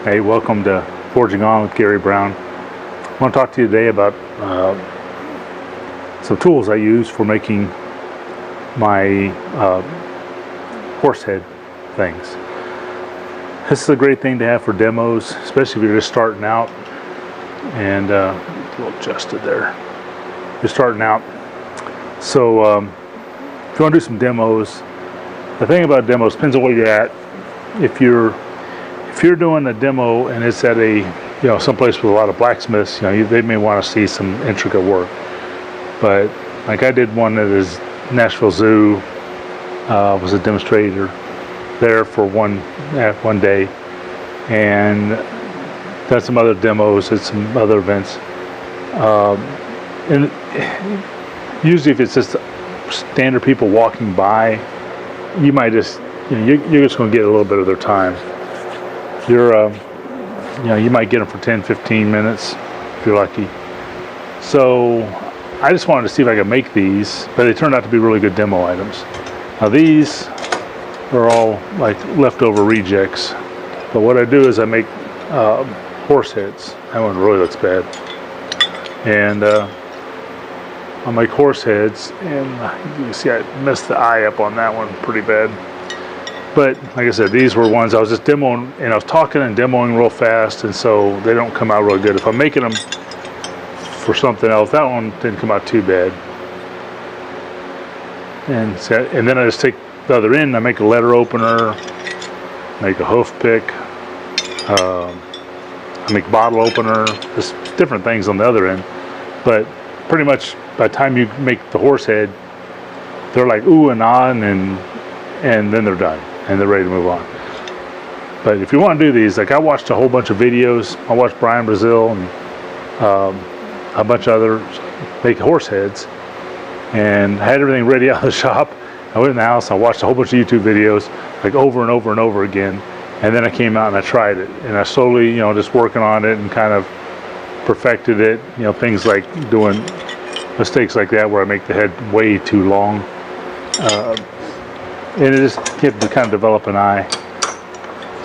Hey, welcome to Forging On with Gary Brown. I want to talk to you today about some tools I use for making my horse head things. This is a great thing to have for demos, especially if you're just starting out. And a little adjusted there. You're starting out. So if you want to do some demos, the thing about demos depends on where you're at. If you're doing a demo and it's at a someplace with a lot of blacksmiths, they may want to see some intricate work. But like I did one at his Nashville Zoo, was a demonstrator there for one day, and done some other demos at some other events. And usually, if it's just standard people walking by, you might just you're just going to get a little bit of their time. You might get them for 10-15 minutes if you're lucky. So I just wanted to see if I could make these, but they turned out to be really good demo items. Now these are all like leftover rejects, but what I do is I make horse heads. That one really looks bad. And I'll make horse heads, and you can see I messed the eye up on that one pretty bad. But like I said, these were ones I was just demoing, and I was talking and demoing real fast, and so they don't come out real good. If I'm making them for something else, that one didn't come out too bad. And then I just take the other end, I make a letter opener, make a hoof pick, I make bottle opener, just different things on the other end. But pretty much by the time you make the horse head, they're like ooh and ah, and then they're done and they're ready to move on. But if you want to do these, like I watched a whole bunch of videos. I watched Brian Brazil and a bunch of others make horse heads, and I had everything ready out of the shop. I went in the house, I watched a whole bunch of YouTube videos, like over and over and over again, and then I came out and I tried it, and I slowly, just working on it and kind of perfected it. Things like doing mistakes like that where I make the head way too long, and it just get to kind of develop an eye.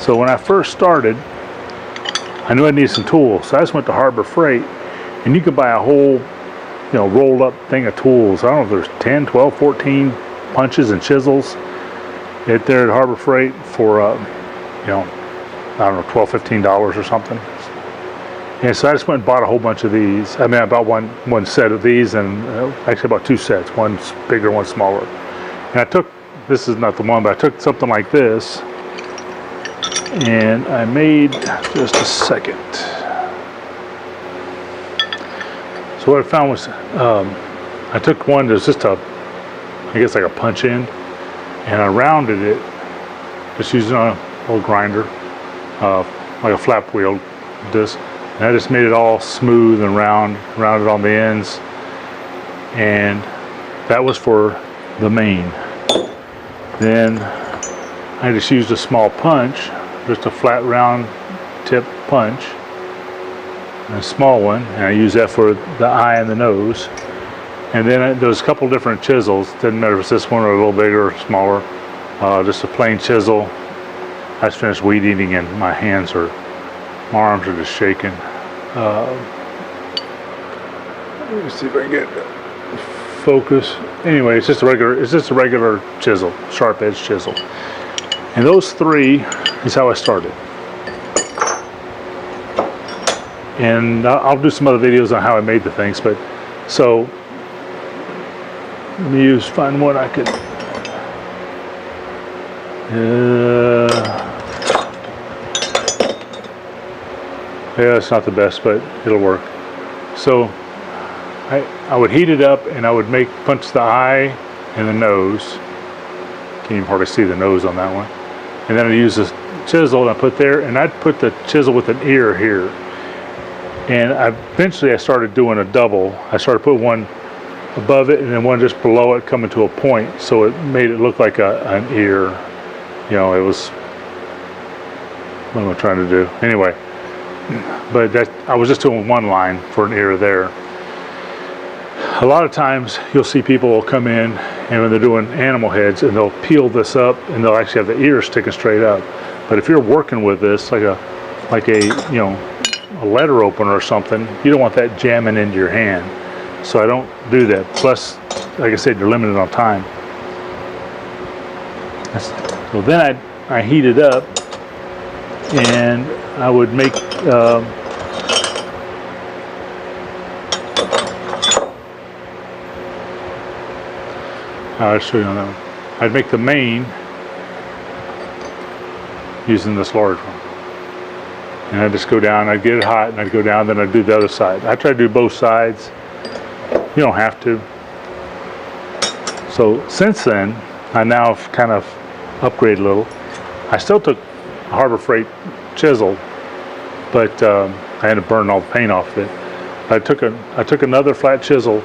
So when I first started, I knew I needed some tools, so I just went to Harbor Freight, and you could buy a whole rolled up thing of tools. I don't know if there's 10, 12, 14 punches and chisels there at Harbor Freight for I don't know, $12, $15 or something. And so I just went and bought a whole bunch of these. I mean, I bought one set of these, and actually about two sets, one's bigger, one smaller. And I took, this is not the one, but I took something like this, and I made, just a second. So what I found was, I took one that's just I guess like a punch in, and I rounded it, just using a little grinder, like a flap wheel disc. And I just made it all smooth and rounded on the ends, and that was for the main. Then I just used a small punch, just a flat round tip punch, and a small one, and I use that for the eye and the nose. And then there was a couple different chisels. Didn't matter if it's this one or a little bigger or smaller. Just a plain chisel. I just finished weed eating, and my my arms are just shaking. Let me see if I can get focus. Anyway, it's just a regular chisel, sharp edge chisel. And those three is how I started. And I'll do some other videos on how I made the things, but so let me find one I could. Yeah, it's not the best, but it'll work. So I would heat it up, and I would punch the eye and the nose. Can't even hardly see the nose on that one. And then I'd use this chisel and I put there, and I'd put the chisel with an ear here. And eventually I started doing a double. I started putting one above it and then one just below it, coming to a point, so it made it look like an ear. It was, what am I trying to do? Anyway, but I was just doing one line for an ear there. A lot of times you'll see people will come in, and when they're doing animal heads, and they'll peel this up and they'll actually have the ears sticking straight up. But if you're working with this like a like a, you know, a letter opener or something, you don't want that jamming into your hand. So I don't do that. Plus, like I said, you're limited on time. So then I heat it up, and I would make I'll show you on that one. I'd make the main using this large one. And I'd just go down, I'd get it hot, and I'd go down, then I'd do the other side. I try to do both sides. You don't have to. So since then, I now have kind of upgraded a little. I still took a Harbor Freight chisel, but I had to burn all the paint off of it. I took another flat chisel,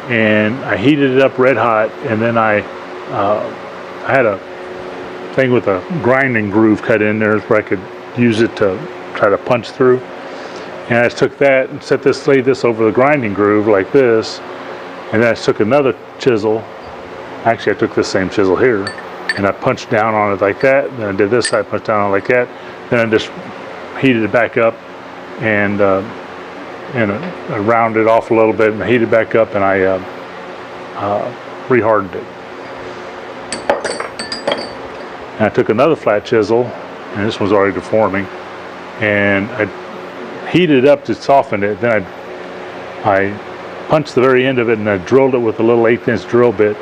and I heated it up red hot, and then I had a thing with a grinding groove cut in there where I could use it to try to punch through. And I just took that and laid this over the grinding groove like this, and then I took another chisel. Actually, I took this same chisel here, and I punched down on it like that. Then I did this side, punched down on it like that. Then I just heated it back up, and I rounded it off a little bit, and I heated it back up, and I rehardened it. And I took another flat chisel, and this one's already deforming, and I heated it up to soften it. Then I punched the very end of it, and I drilled it with a little 1/8 inch drill bit,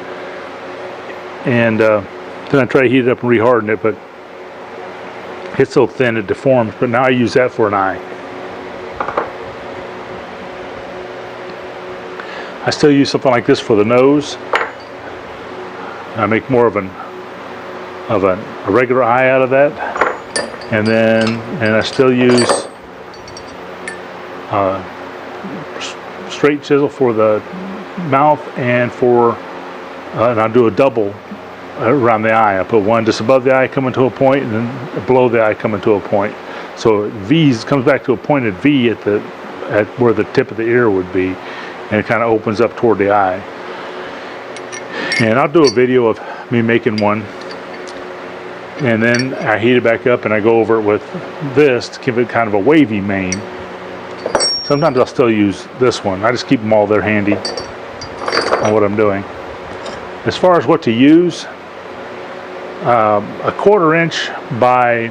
and then I tried to heat it up and reharden it, but it's so thin it deforms. But now I use that for an eye. I still use something like this for the nose. I make more of a regular eye out of that, and I still use straight chisel for the mouth, and and I'll do a double around the eye. I put one just above the eye coming to a point, and then below the eye coming to a point. So it comes back to a pointed V at where the tip of the ear would be, and it kind of opens up toward the eye. And I'll do a video of me making one, and then I heat it back up, and I go over it with this to give it kind of a wavy mane. Sometimes I'll still use this one. I just keep them all there handy on what I'm doing. As far as what to use, a 1/4 inch by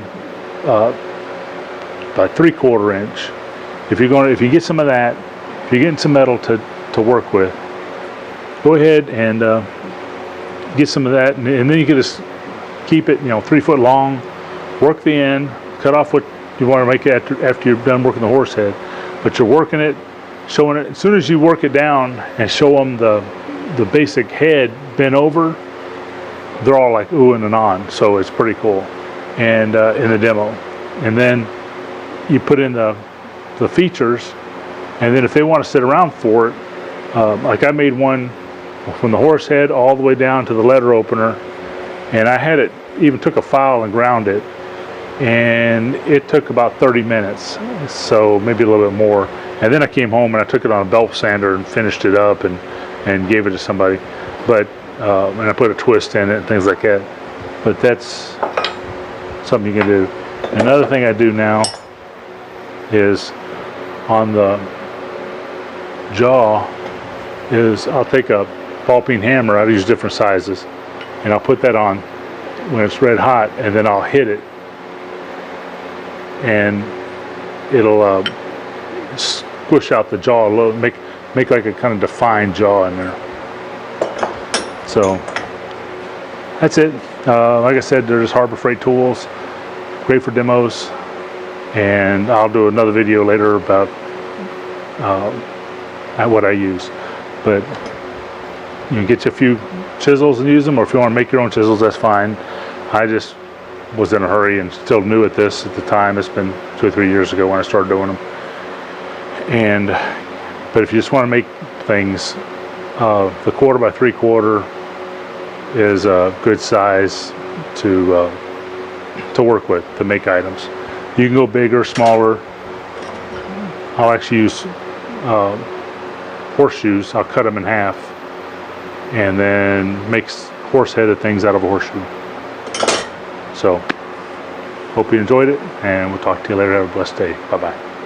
3/4 inch. If you get some of that, if you're getting some metal to work with, go ahead and get some of that, and then you can just keep it, 3 foot long. Work the end, cut off what you want to make after you're done working the horse head. But you're working it, showing it. As soon as you work it down and show them the basic head bent over, they're all like oohing and on. So it's pretty cool. And in the demo, and then you put in the features, and then if they want to sit around for it, like I made one from the horse head all the way down to the letter opener, and I had it, even took a file and ground it, and it took about 30 minutes, so maybe a little bit more. And then I came home and I took it on a belt sander and finished it up and gave it to somebody. But and I put a twist in it and things like that. But that's something you can do. Another thing I do now is on the jaw is I'll take a ball peen hammer. I use different sizes, and I'll put that on when it's red hot, and then I'll hit it, and it'll squish out the jaw a little, make like a kind of defined jaw in there. So that's it. Like I said, they're just Harbor Freight tools, great for demos, and I'll do another video later about what I use. But you can get you a few chisels and use them, or if you want to make your own chisels, that's fine. I just was in a hurry and still new at this at the time. It's been 2 or 3 years ago when I started doing them. But if you just want to make things, the 1/4 by 3/4 is a good size to work with to make items. You can go bigger, smaller. I'll actually use horseshoes. I'll cut them in half and then make horse-headed things out of a horseshoe. So Hope you enjoyed it, and we'll talk to you later. Have a blessed day. Bye-bye.